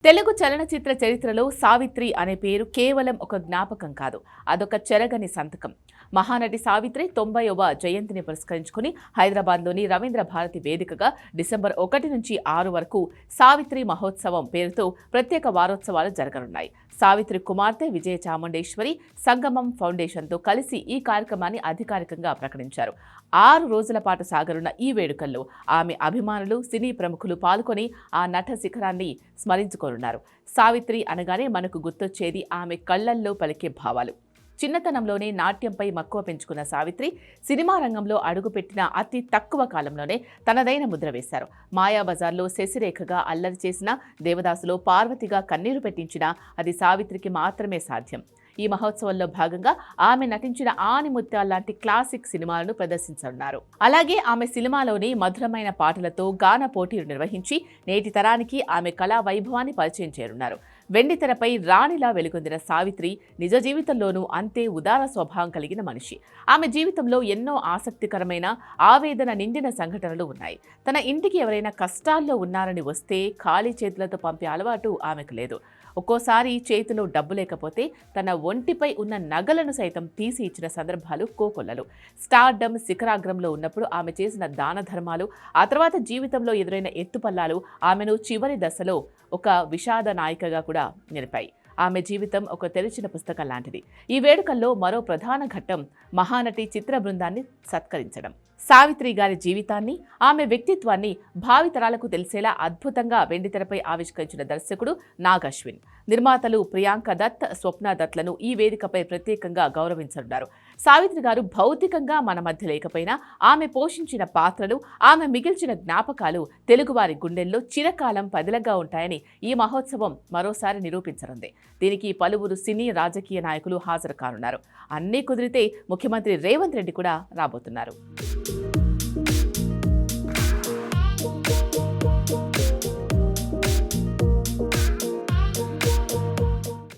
తెలుగు చలనచిత్ర చరిత్రలో సావిత్రి అనే పేరు కేవలం ఒక జ్ఞాపకం కాదు, అదొక చెరగని సంతకం. మహానటి సావిత్రి 90వ జయంతిని పురస్కరించుకుని హైదరాబాద్లోని రవీంద్ర భారతి వేదికగా డిసెంబర్ 1 నుంచి 6 వరకు సావిత్రి మహోత్సవం పేరుతో ప్రత్యేక వారోత్సవాలు జరగనున్నాయి. సావిత్రి కుమార్తె విజయ చాముండేశ్వరి సంగమం ఫౌండేషన్తో కలిసి ఈ కార్యక్రమాన్ని అధికారికంగా ప్రకటించారు. 6 రోజుల పాటు సాగనున్న ఈ వేడుకల్లో ఆమె అభిమానులు, సినీ ప్రముఖులు పాల్గొని ఆ నట శిఖరాన్ని స్మరించుకోనున్నారు. సావిత్రి అనగానే మనకు గుర్తొచ్చేది ఆమె కళ్లల్లో పలికే భావాలు. చిన్నతనంలోనే నాట్యంపై మక్కువ పెంచుకున్న సావిత్రి సినిమా రంగంలో అడుగుపెట్టిన అతి తక్కువ కాలంలోనే తనదైన ముద్ర వేశారు. మాయాబజార్లో శశిరేఖగా అల్లరి చేసిన, దేవదాసులో పార్వతిగా కన్నీరు పెట్టించిన అది సావిత్రికి మాత్రమే సాధ్యం. ఈ మహోత్సవంలో భాగంగా ఆమె నటించిన ఆనిముత్యాల లాంటి క్లాసిక్ సినిమాలను ప్రదర్శించనున్నారు. అలాగే ఆమె సినిమాలోని మధురమైన పాటలతో గాన పోటీలు నిర్వహించి నేటి తరానికి ఆమె కళా వైభవాన్ని పరిచయం చేయనున్నారు. వెండితెరపై రాణిలా వెలుగొందిన సావిత్రి నిజ జీవితంలోనూ అంతే ఉదార స్వభావం కలిగిన మనిషి. ఆమె జీవితంలో ఎన్నో ఆసక్తికరమైన, ఆవేదన నిండిన సంఘటనలు ఉన్నాయి. తన ఇంటికి ఎవరైనా కష్టాల్లో ఉన్నారని వస్తే ఖాళీ చేతులతో పంపే అలవాటు ఆమెకు లేదు. ఒక్కోసారి చేతిలో డబ్బు లేకపోతే తన ఒంటిపై ఉన్న నగలను సైతం తీసి ఇచ్చిన సందర్భాలు కోకొల్లలు. స్టార్డమ్ శిఖరాగ్రంలో ఉన్నప్పుడు ఆమె చేసిన దాన ధర్మాలు, ఆ తర్వాత జీవితంలో ఎదురైన ఎత్తుపల్లాలు ఆమెను చివరి దశలో ఒక విషాద నాయికగా కూడా నిలిపాయి. ఆమె జీవితం ఒక తెరిచిన పుస్తకం లాంటిది. ఈ వేడుకల్లో మరో ప్రధాన ఘట్టం మహానటి చిత్ర బృందాన్ని సత్కరించడం. సావిత్రి గారి జీవితాన్ని, ఆమె వ్యక్తిత్వాన్ని భావితరాలకు తెలిసేలా అద్భుతంగా వెండితెరపై ఆవిష్కరించిన దర్శకుడు నాగ్ అశ్విన్. నిర్మాతలు ప్రియాంక దత్, స్వప్న దత్లను ఈ వేదికపై ప్రత్యేకంగా గౌరవించనున్నారు. సావిత్రి గారు భౌతికంగా మన మధ్య లేకపోయినా ఆమె పోషించిన పాత్రలు, ఆమె మిగిల్చిన జ్ఞాపకాలు తెలుగువారి గుండెల్లో చిరకాలం పదిలంగా ఉంటాయని ఈ మహోత్సవం మరోసారి నిరూపించనుంది. దీనికి పలువురు సినీ, రాజకీయ నాయకులు హాజరు కానున్నారు. అన్నీ కుదిరితే ముఖ్యమంత్రి రేవంత్ రెడ్డి కూడా రాబోతున్నారు.